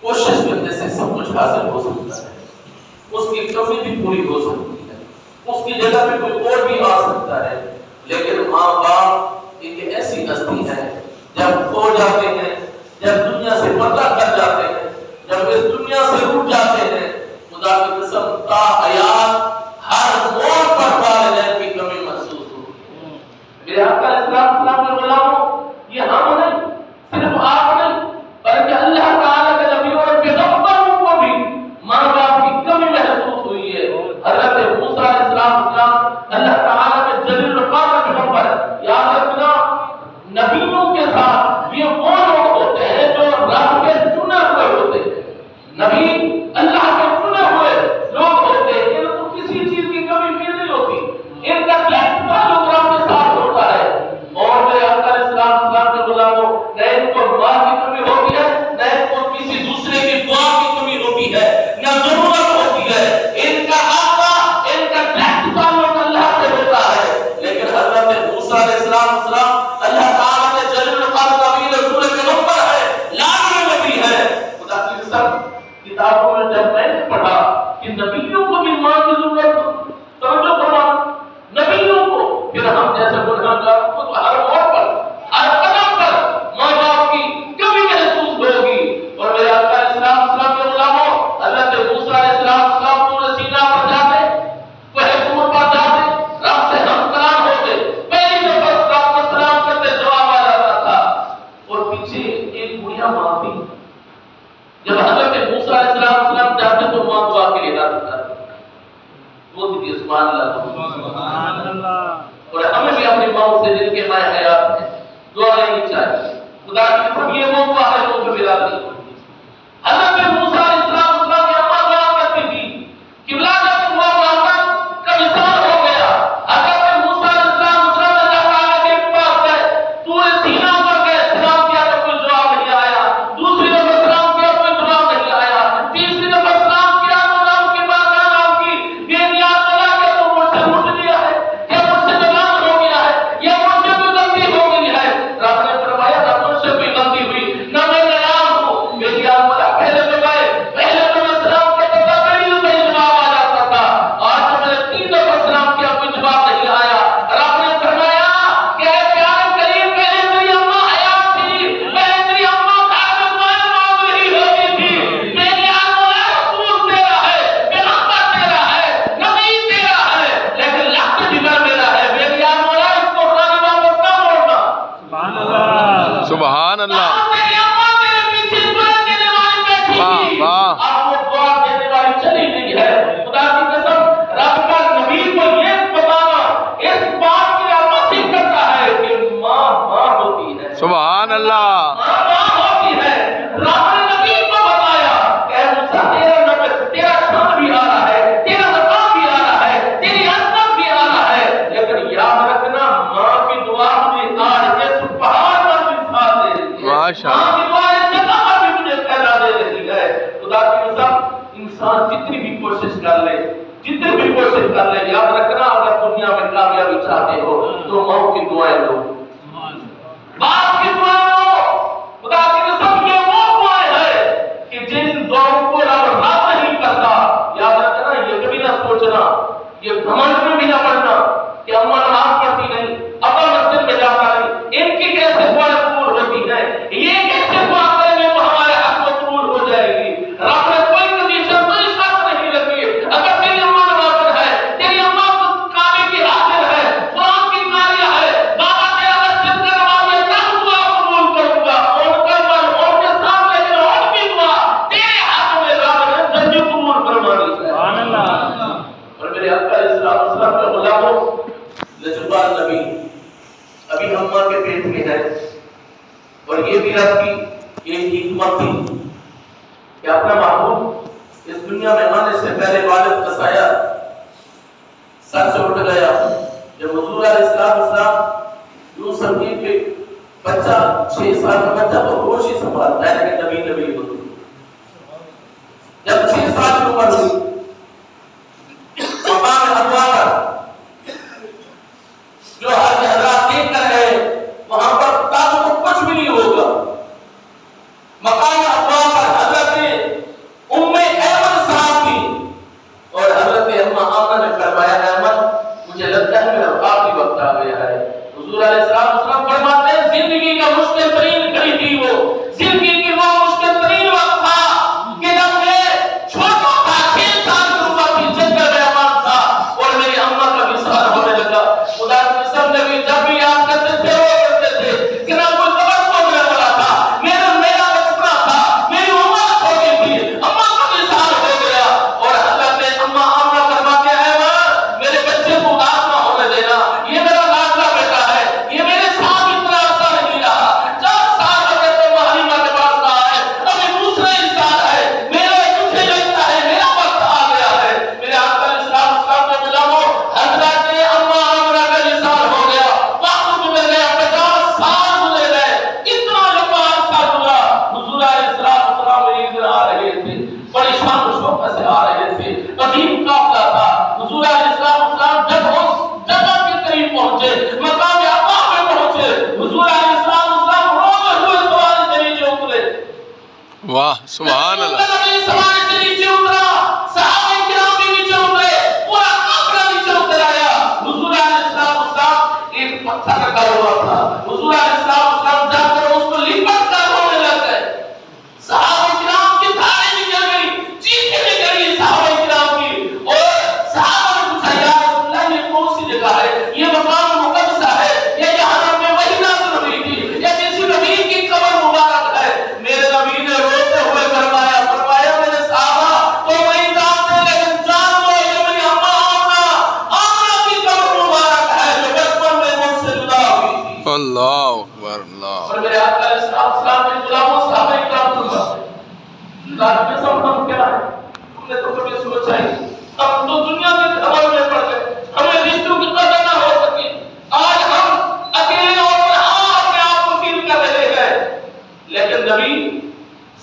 کوشش کرنے سے سب کچھ حاصل ہو سکتا ہے، اس کی کمی بھی پوری ہو سکتی ہے، اس کی جگہ پہ کوئی اور بھی آ سکتا ہے، لیکن ماں باپ ایک ایسی ہستی ہے جب کھو جاتے ہیں، جب دنیا سے پردہ کر جاتے ہیں، جب اس دنیا سے اٹھ جاتے ہیں، خدا کی قسم تا حیات ہر موڑ پر والدین کی کمی محسوس ہوتی ہے۔ میرے آقا علیہ السلام کے غلاموں، یہ ہم نہیں، صرف آپ نہیں، بلکہ اللہ تعالیٰ کے نبیوں اور پیغمبروں کو بھی ماں باپ کی کمی محسوس ہوئی ہے۔ حضرت موسیٰ علیہ السلام اللہ تعالیٰ کے جلیل القدر پیغمبر، یاد رکھنا نبیوں کے ساتھ یہ وہ لوگ ہوتے ہیں جو رب کے چنے ہوئے ہوتے ہیں۔ نبی اللہ کے چنے ہوئے لوگ ہوتے ہیں، ان کو کسی چیز کی کمی فیل نہیں ہوتی، ان کا ڈائریکٹ تعلق رب کے ساتھ ہوتا ہے۔ اور میرے آقا علیہ السلام کے غلاموں، نہ ان کو ماں کی کمی ہوتی ہے، نہ ان کو کسی دوسرے کی دعا کی کمی ہوتی ہے، نہ ضرورت ہوتی ہے، ان کا آقا ان کا ڈائریکٹ تعلق اللہ سے ہوتا ہے۔ لیکن حضرت موسیٰ علیہ السلام اللہ تعالیٰ کے جلیل القدر نبی رسول پیغمبر ہے، لانے نبی ہے۔ خدا کی قسم کتابوں میں جب میں نے پڑھا کہ نبیوں کو بھی ماں کی ضرورت، توجہ فرما، نبیوں کو، پھر ہم جیسے گناہگار کو تو ہر موڑ پر، ہر قدم پر ماں باپ کی کمی محسوس ہوگی۔ اور میرے آقا علیہ السلام کے غلاموں، حضرت موسیٰ علیہ السلام طور سینا پر جاتے، کوہ طور پر جاتے، رب سے ہم کلام ہوتے، پہلی دفعہ رب کو سلام کرتے جواب آ جاتا تھا، اور پیچھے ایک بڑھیا ماں تھی۔ جب حضرت موسیٰ علیہ السلام جاتے تو ماں دعا کے لیے جاتا تھا، بولتی تھی سبحان اللہ۔ اور ہمیں بھی اپنی ماں سے جن کے ماں حیات ہے دعا لینی چاہیے۔ خدا کی قسم یہ موقع ہے جو کبھی رات نہیں ہوتی۔ حضرت موسیٰ علیہ السلام کی اماں دعا کرتی تھی، قبلہ جب ہوا وہاں پر کبھی سال ہو گیا، حضرت موسیٰ علیہ السلام اللہ تعالیٰ کے پاس گئے، پورے سینا پر گئے، سلام کیا تو کوئی جواب نہیں آیا، دوسری دفعہ سلام کیا کوئی جواب نہیں آیا، تیسری دفعہ سلام کیا تو رب کی بات رب کی بے نیاز بنا کے تو مجھ سے اٹھ گیا ہے، یا مجھ سے جواب ہو گیا ہے، یا مجھ سے کوئی غلطی ہو گئی ہے۔ رب نے فرمایا نہ مجھ سے کوئی غلطی ہوئی، نہ میں ناراض ہوں، بے نیاز بنا پہلے تو میں سلام کہتا تھا پہلی دفعہ ہی جواب آ جاتا تھا، آج جب میں نے 3 دفعہ سلام کیا کوئی جواب نہیں آیا۔ رب نے فرمایا کہ اے پیارے کریم، پہلے تیری اماں حیات تھی، پہلے تیری اماں کھانا دعائیں مانگ رہی ہوتی تھی، بے نیاز بنا رسول تیرا ہے، پیغمبر تیرا ہے، نبی تیرا ہے، لیکن لخت جگر میرا ہے، بے نیاز بنا اس کو خالی واپس نہ موڑنا۔ سبحان اللہ، سبحان اللہ۔ تیری اماں تیرے پیچھے دعا دینے والی بیٹھی تھی، واہ۔ اب وہ دعا دینے والی چلی گئی ہے۔ خدا کی قسم رب کا نبی کو یہ بتانا اس بات کی آماسی کرتا ہے کہ ماں ماں ہوتی ہے، سبحان اللہ۔ ماں ماں ہوتی ہے۔ رب نے نبی کو بتایا کہ اے موسیٰ تیرا شان بھی آ رہا ہے، تیرا مقام بھی آ رہا ہے، تیری عظمت بھی آ رہا ہے، لیکن یاد رکھنا ماں کی دعا مجھے آج اس پہاڑ پر بھی ساتھ دے رہی ہے، ماشاء ماں اللہ۔ کی دعا اس جگہ پر بھی مجھے پھیلا دے رہی ہے۔ خدا کی قسم انسان جتنی بھی کوشش کر لے، جتنی بھی کوشش کر لے، یاد رکھنا اگر دنیا میں کامیابی چاہتے ہو تو ماں کی دعائیں لو، باپ کی دعائیں لو۔ خدا کی قسم یہ وہ دعائیں ہیں کہ جن دعاؤں کو رب رد نہیں کرتا۔ یاد رکھنا یہ کبھی نہ سوچنا، یہ گھمنڈ میں بھی نہ پڑنا کہ اماں نماز پڑھتی نہیں، ابا مسجد میں جاتا نہیں، ان کی کیسے دعائیں قبول ہوتی ہیں، یہ کیسے دعا کریں گے وہ ہمارے حق میں قبول ہو جائے گی۔ رب نے کوئی کنڈیشن کوئی شرط نہیں رکھی، اگر تیری اماں نماز ہے، تیری اماں کعبے کی حافظ ہے، قرآن کی قاریہ ہے، بابا تیرا مسجد کا نماز ہے، تب دعا قبول کروں گا۔ ان کے سامنے جو ان کی دعا تیرے حق میں رب نے جلدی قبول فرمانی ہے۔ سبحان اللہ۔ اور میرے آقا علیہ السلام کے غلاموں، لجبال نبی ابھی اماں کے پیٹ میں ہے، اور یہ بھی رب کی ایک حکمت تھی کہ اپنا محبوب اس دنیا میں آنے سے پہلے والد کا سایہ سر سے اٹھ گیا۔ جب حضور علیہ السلام یوں سمجھے کہ بچہ 6 سال کا بچہ تو ہوش ہی سنبھالتا ہے لیکن نبی ہوتی، جب 6 سال کی عمر ہوئی مقام ابوار جو حضرات دیکھ کر گئے وہاں پر تب تو کچھ بھی نہیں ہوگا، مقام ابوار پر حضرت واہ سبحان اللہ. نبی سوارے سے نیچے اترا، صحابہ کرام بھی نیچے اترے، پورا کافلہ نیچے اتر آیا. حضور علیہ السلام ایک پتھر رکھا ہوا تھا، حضور علیہ السلام جا کر اس کو لپٹ کر رونے لگ گئے. صحابہ کرام کی دھاڑیں نکل گئی، چیخیں نکل گئی صحابہ کرام کی. اور صحابہ نے پوچھا یا رسول اللہ یہ کون سی جگہ ہے، یہ مقام مقدسہ ہے، یہ جہاں میں وہی نازل ہوئی تھی، یا جس نبی کی قبر مبارک ہے. میرے نبی نے روتے ہوئے فرمایا میرے صحابہ تو وہی جانتے لیکن جان لو یہ میری اماں آمنہ کی قبر مبارک ہے جو بچپن میں مجھ سے جدا ہوئی تھی. اللہ اکبر اللہ. اور میرے آقا علیہ السلام کے غلاموں صحابہ کرام کو ذات میں سب ہم کیا ہے، ہم نے تو کبھی سوچا ہی ہم تو دنیا کے گھمنڈ میں پڑ گئے، ہمیں رشتوں کی قدر نہ ہو سکی. آج ہم اکیلے اور اپنے آپ کو فیل کر رہے ہیں. لیکن نبی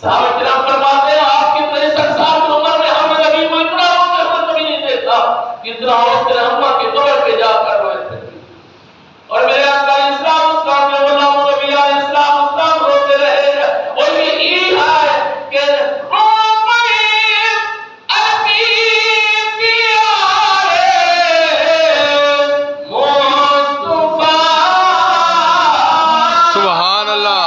صحابہ کرام فرماتے ہیں آپ کی 63 سال کی عمر میں ہم نے نبی کو اتنا روتے ہوئے کبھی نہیں دیکھا اتنا اس کے اماں کی قبر پہ جا کر روئے تھے. اور میرے آقا علیہ السلام کے غلام نبی علیہ السلام روتے رہے. اور یہی ہے کہ سبحان اللہ.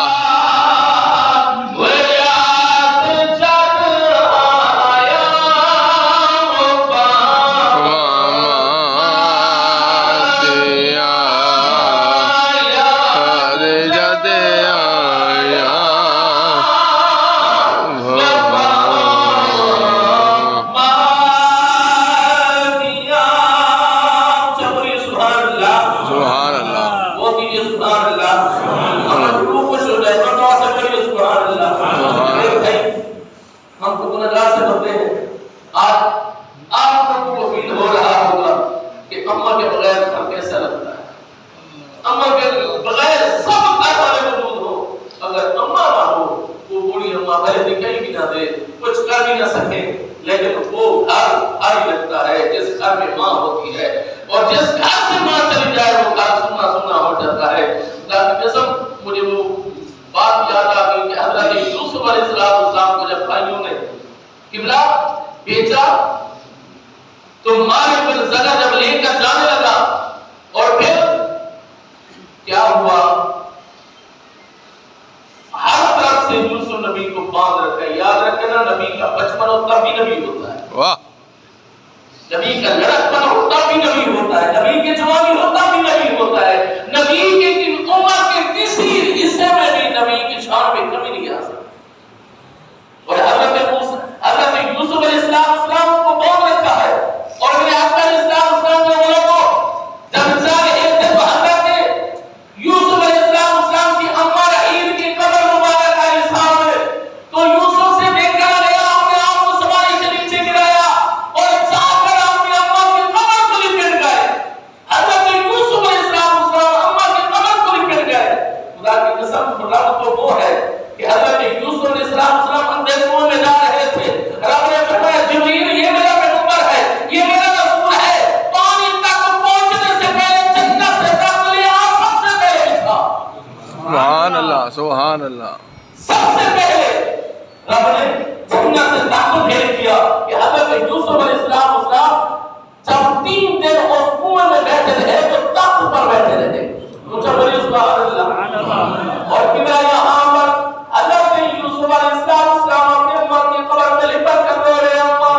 کچھ کر بھی نہ سکے لیکن وہ گھر بھاری لگتا ہے جس گھر میں ماں ہوتی ہے. اور جس گھر سے ماں چلی جائے وہ گھر سونا سونا ہو جاتا ہے. خدا کی قسم مجھے وہ بات یاد آ گئی کہ حضرت یوسف علیہ السلام کو جب بھائیوں نے قبلہ بیچا تو مالک بن زرہ جب لے کر جانے لگا اور پھر کیا ہوا، ہر طرف سے یوسف نبی کو باندھ رکھا. یاد رکھنا نبی کا بچپن ہوتا بھی نبی ہوتا ہے، واہ. نبی کا لڑکپن ہوتا بھی نبی ہوتا ہے، نبی کی جوانی ہوتا بھی نبی ہوتا ہے. نبی کی عمر کے کسی حصے میں بھی نبی کی شان میں کمی نہیں آ سکتی. اور حضرت یوسف علیہ السلام کو باندھ رکھا ہے. اور میرے آقا علیہ السلام نے بولا تو جب جائے ایک دن حضرت یوسف علیہ السلام کی اماں رحیل کی قبر مبارک ہے سامنے، تو یوسف سے دیکھ کر گیا اپنے آپ کو سواری سے نیچے گرایا اور جا کر اپنی اماں کی قبر کو لپٹ گئے. حضرت یوسف علیہ السلام اماں کی قبر کو لپٹ گئے. خدا کی قسم رب تو وہ ہے کہ حضرت یوسف علیہ السلام اندھے کنویں میں جا رہے تھے. رب نے فرمایا جبریل یہ میرا پیغمبر ہے، یہ میرا رسول ہے، پانی تک پہنچنے سے پہلے جنت سے داخل آپ سب سے پہلے لکھا. سبحان اللہ سبحان اللہ. سب سے پہلے رب نے جنت سے داخل بھیج دیا کہ حضرت یوسف علیہ السلام جب 3 دن اس کنویں میں بیٹھے رہے تو تخت پر بیٹھے رہے. مجھے بڑی سبحان اللہ. اور پھر یہاں پر حضرت یوسف علیہ السلام اپنے اماں کی قبر میں لپٹ کر رو رہے. اماں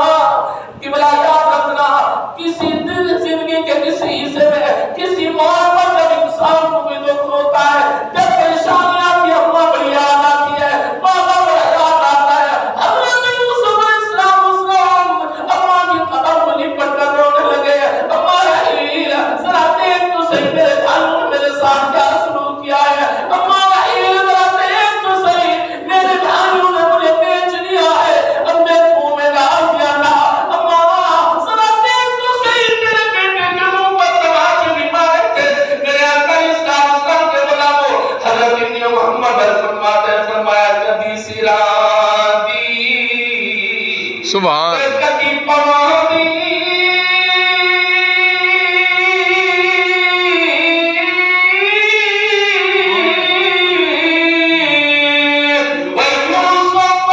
قبلہ یاد رکھنا کسی دل زندگی کے کسی حصے میں کسی موڑ پر جب انسان کو بھی دکھ ہوتا ہے، جب پریشانیاں کی اماں بڑی یاد آتی ہے، بابا بڑا یاد آتا ہے. حضرت یوسف علیہ السلام اماں کی قبر میں لپٹ کر رونے لگے. اماں رحیل ذرا دیکھ تو صحیح میرے بھائیوں نے میرے ساتھ کیا سلوک کیا ہے. اماں رحیل ذرا دیکھ تو صحیح میرے بھائیوں نے مجھے بیچ دیا ہے، اب میں کنویں میں ڈال دیا تھا. اماں ذرا دیکھ تو صحیح میرے بیٹے کے منہ پر تماچے بھی مارے تھے. میرے آقا اسلام کے غلاموں حضرت ابن محمد فرمایا کبھی سرا دی سبحان کبھی پوانی وَيُوسُفَ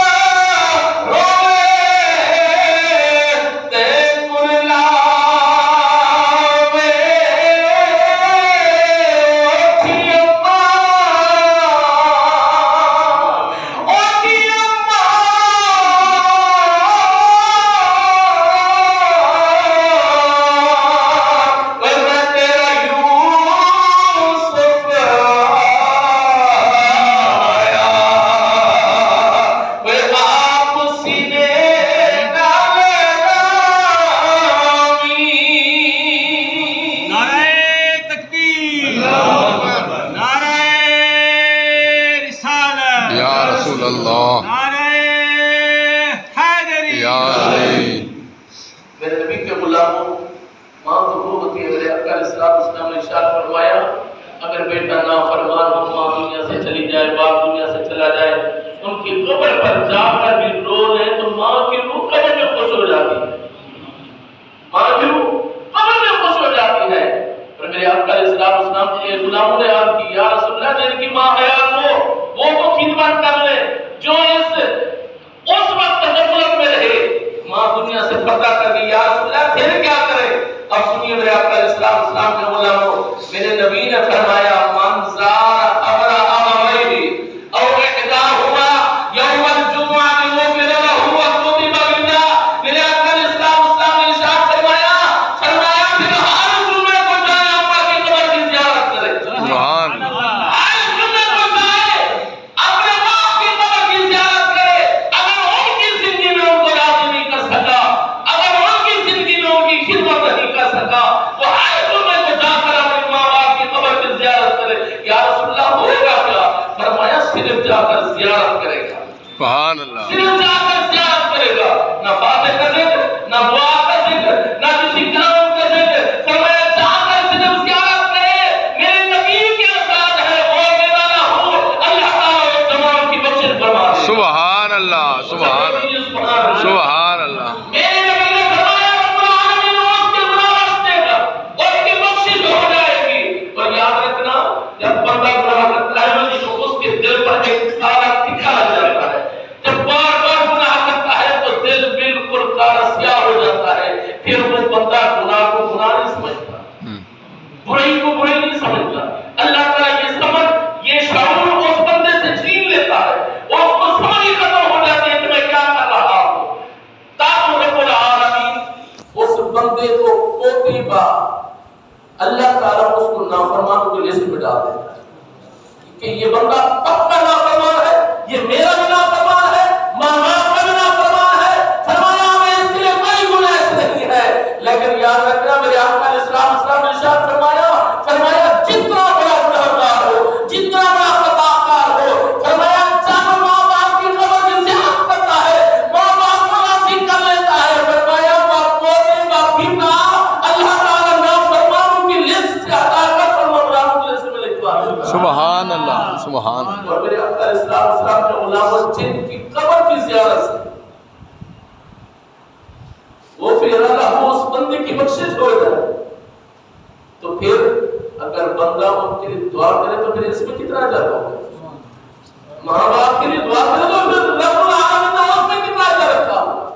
آمین۔ میرے نبی کے غلاموں، ماں تو وہ ہوتی ہے، میرے آقا علیہ السلام نے ارشاد فرمایا اگر بیٹا نافرمان ہو، ماں دنیا سے چلی جائے، باپ دنیا سے چلا جائے، ان کی قبر پر جا کر بھی رو لیں تو ماں کی روح قبر میں خوش ہو جاتی ہے، ماں کی روح قبر میں خوش ہو جاتی ہے۔ اور میرے آقا علیہ السلام کے غلاموں نے عرض کی یا رسول اللہ جن کی ماں حیات ہو وہ تو خدمت کر لے، جو اس وقت غفلت میں رہے، ماں دنیا سے پردہ کر گئی، یا رسول اللہ پھر کیا کرے؟ اب سنیے میرے آقا علیہ السلام کے غلاموں، میرے نبی نے فرمایا من زار قبر ابویہ او احداہما یوم الجمعہ غفر لہ وکتب باللہ۔ میرے آقا علیہ السلام نے ارشاد فرمایا پھر ہر جمعے کو جائے اما کی قبر کی زیارت کرے، سبحان اللہ۔ ہر جمعے کو جائے اپنے باپ کی قبر کی زیارت کرے، اگر ان کی زندگی میں ان کو راضی نہیں کر سکا، اگر ان کی زندگی میں ان کی خدمت نہیں کر سکا، وہ ہر جمعے کو جا کر اپنے ماں باپ کی قبر کی زیارت کرے۔ یا رسول اللہ ہوگا کیا؟ فرمایا صرف جا کر زیارت کرے گا، سبحان اللہ۔ صرف جا کر زیارت کرے گا، نہ فاتح کا ذکر، نہ دعا کا ذکر، نہ کسی کلام کا ذکر، فرمایا جا کر صرف زیارت کرے۔ میرے نبی کے الفاظ ہے اور میرا نہ ہو اللہ تعالیٰ اس تمام کی بخشش فرما دے۔ سبحان اللہ، سبحان اللہ، سبحان اللہ۔ میرے نبی نے فرمایا رب العالمین اس کے گناہ بخش دے گا، اس کی بخشش ہو جائے گی۔ اور یاد رکھنا جب بندہ گناہ کرتا ہے تو اس کے دل پر ایک کالا ٹکا لگ جاتا ہے، جب بار بار گناہ کرتا ہے تو دل بالکل کالا سیاہ ہو جاتا ہے، پھر وہ بندہ گناہ کو گناہ نہیں سمجھتا، برائی کو برائی نہیں سمجھتا۔ اللہ تعالیٰ یہ سمجھ، یہ شعور اس بندے سے چھین لیتا ہے، اور اس کو سمجھ ہی ختم ہو جاتی ہے کہ میں کیا کر رہا ہوں۔ تاکہ رب العالمین اس بندے کو کوئی بار اللہ تعالیٰ اس کو نافرمانوں کی لسٹ میں ڈال دیتا ہے کہ یہ بندہ پکا نافرمان ہے، یہ میرا بھی نافرمان ہے، ماں باپ کا بھی نافرمان ہے۔ فرمایا میں اس کے لیے کوئی گناہ نہیں ہے، لیکن یاد رکھنا میرے آقا علیہ السلام نے ارشاد فرمایا جتنا بڑا گنہگار ہو، جتنا بڑا خطاکار ہو، فرمایا جب ماں باپ کی قبر کی زیارت کرتا ہے، ماں باپ کو راضی کر لیتا ہے، فرمایا باپ پوتے باپ بیٹا اللہ تعالیٰ نافرمانوں کی لسٹ سے ہٹا کر فرمانوں کی لسٹ میں لکھوا دیتا ہے۔ سبحان اللہ، سبحان اللہ۔ اور میرے آقا علیہ السلام کے غلاموں جن کی قبر کی زیارت سے وہ پھر اللہ اس بندے کی بخشش ہو جائے، تو پھر اگر بندہ ان کے لیے دعا کرے تو پھر اس میں کتنا اجر ہوگا؟ ماں باپ کے لیے دعا کرے تو پھر رب العالمین نے اس میں کتنا اجر رکھا ہوگا؟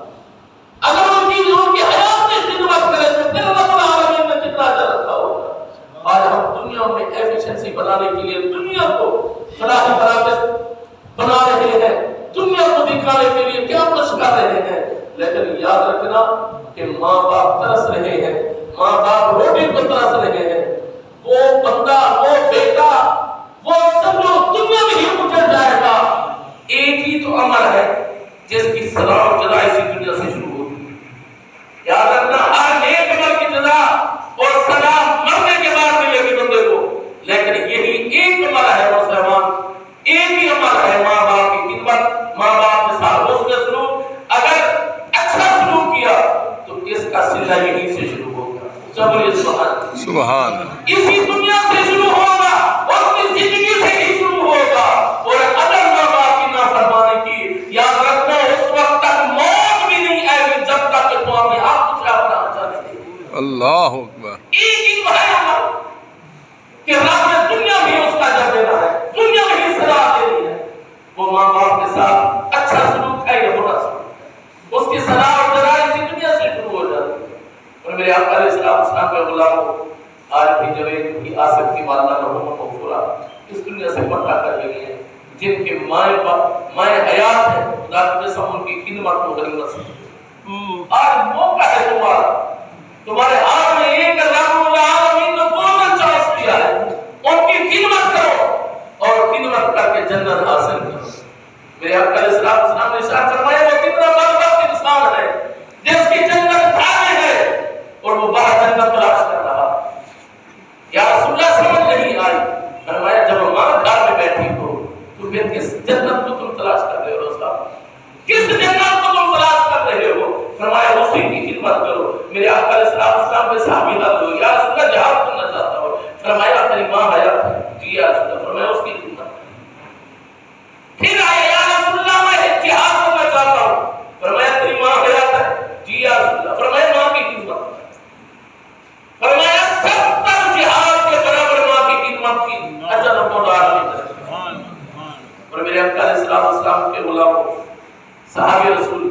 اگر ان کی حیات میں خدمت کرے تو پھر رب العالمین نے کتنا اجر رکھا ہوگا؟ آج ہم دنیا میں ایفیشنسی بنانے کے لیے دنیا کو فلاحی برابر بنا رہے ہیں، دنیا کو دکھانے کے لیے کیا کچھ کر رہے ہیں، لیکن یاد رکھنا کہ ماں باپ ترس رہے ہیں، ماں باپ روٹی کو ترس رہے ہیں، وہ بندہ، وہ بیٹا، وہ سب لوگ دنیا میں ہی اجڑ جائے گا۔ ایک ہی تو عمل ہے جس کی سزا اور جزا اسی دنیا سے شروع ہوتی ہے۔ یاد رکھنا ہر نیک عمل کی جزا اور سزا مرنے کے بعد ملے گی بندے کو، لیکن یہی ایک عمل ہے مسلمان، ایک ہی عمل ہے ماں باپ کی خدمت، ماں باپ کے ساتھ حسن سلوک۔ اگر اچھا سلوک کیا تو اس کا صلہ یہی سے شروع ہوگا، سبحان اسی دنیا سے شروع ہوگا، اس کی زندگی سے ہی شروع ہوگا۔ اور اگر ماں باپ کی نافرمانی کی، یاد رکھنا اس وقت تک موت بھی نہیں آئے گی جب تک کہ تم اپنے آپ کو اپنا جانے دے گی۔ اللہ اکبر۔ ایک ہی تو ہے عمل کہ رب نے دنیا بھی اس کا جب دینا ہے، دنیا میں ہی سزا دینی ہے۔ وہ ماں باپ کے ساتھ اچھا سلوک ہے یا برا سلوک، اس کی سزا اور جزا اسی دنیا سے شروع ہو جاتی ہے۔ اور میرے آقا علیہ السلام کے غلاموں، آج بھی جوید کی آصف کی والدہ مرحومہ مغفورہ اس دنیا سے پردہ کر گئی ہیں، جن کے مائیں حیات ہیں، خدا کی قسم ان کی خدمت کو غنیمت سمجھیں۔ آج موقع ہے تمہارے ہاتھ میں ایک رب العالمین نے گولڈن چانس دیا ہے، ان کی خدمت کرو اور خدمت کر کے جنت حاصل کرو۔ میرے آقا علیہ السلام نے ارشاد فرمایا وہ کتنا بدبخت انسان ہے جس کی جنت گھر میں ہے اور وہ باہر جنت تلاش کر رہا۔ یا رسول اللہ سمجھ نہیں آئی، فرمایا جب ماں گھر میں بیٹھی ہو تو پھر کس جنت کو تم تلاش کر رہے ہو؟ صاحب کس جنت کو تم تلاش کر رہے ہو؟ اسی کی خدمت کرو. میرے آقا علیہ السلام کے صحابی حضرت ہوئے, یا رسول اللہ جہاد کرنا چاہتا ہوں. فرمایا تیری ماں حیات ہے. جی یا رسول اللہ. فرمایا اس کی خدمت. پھر آیا, یا رسول اللہ میں جہاد کرنا چاہتا ہوں. فرمایا تیری ماں حیات ہے. جی یا رسول اللہ. فرمایا ماں کی خدمت. فرمایا 70 جہاد کے برابر ماں کی خدمت کی اجر رب العالمین نے. اور میرے آقا علیہ السلام کے غلاموں, صحابی رسول,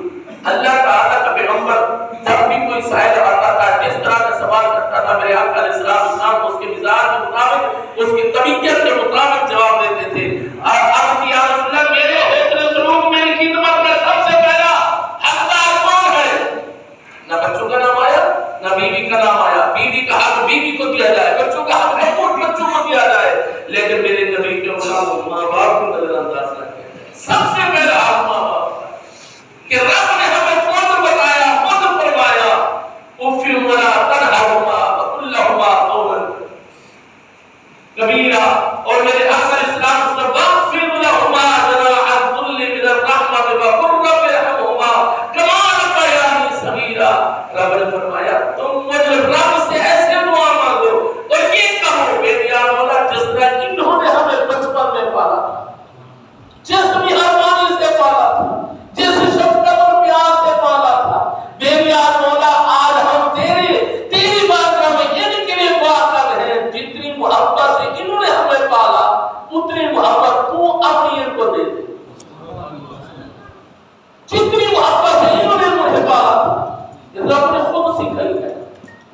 اللہ تعالیٰ کا پیغمبر جب بھی کوئی سائل آتا تھا, جس طرح کا سوال کرتا تھا, میرے آقا علیہ السلام اس کے مزاج کے مطابق, اس کی طبیعت کے مطابق جواب دیتے تھے. اب یا رسول اللہ میرے حسن سلوک میری خدمت میں سب سے پہلا حقدار کون ہے؟ نہ بچوں کا نام آیا, نہ بیوی کا نام آیا. بیوی کا حق بیوی کو دیا جائے, بچوں کا حق بچوں کو دیا جائے, لیکن میرے نبی کے غلاموں ماں باپ کو نظر انداز نہ کیا. سب سے پہلا حق ماں باپ کہ رب نے ہمیں خود بتایا, خود فرمایا اف ولا تنہرہما وقل لہما قولا کبیرا. اور میرے آقا علیہ السلام نے واغفر لہما جناح الذل من الرحمۃ وقل رب ارحمہما کما ربیانی صغیرا. رب نے فرمایا تم مجھے رب سے ایسے دعا مانگو اور یہ کہو میرے یا مولا جس طرح انہوں نے ہمیں بچپن میں پالا تھا, جس مہربانی سے پالا تھا, جس شفقت اور پیار سے پالا تھا, میرے یا مولا آج ہم تیری بارگاہ میں ان کے لیے دعا کر رہے ہیں جتنی محبت سے انہوں نے ہمیں پالا اتنی محبت تو اپنی ان کو دے دے. جتنی محبت سے انہوں نے مجھے پالا تھا, رب نے خود سکھائی ہے,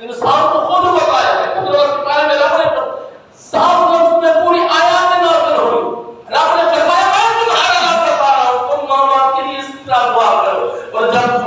انسان کو خود بتایا ہے. قدرت کے بارے میں رب نے صاف لفظ میں پوری آیات نازل ہوئی. رب نے فرمایا میں تمہارا رب بتا رہا ہوں, تم ماں باپ کے لیے اس طرح دعا کرو. اور جب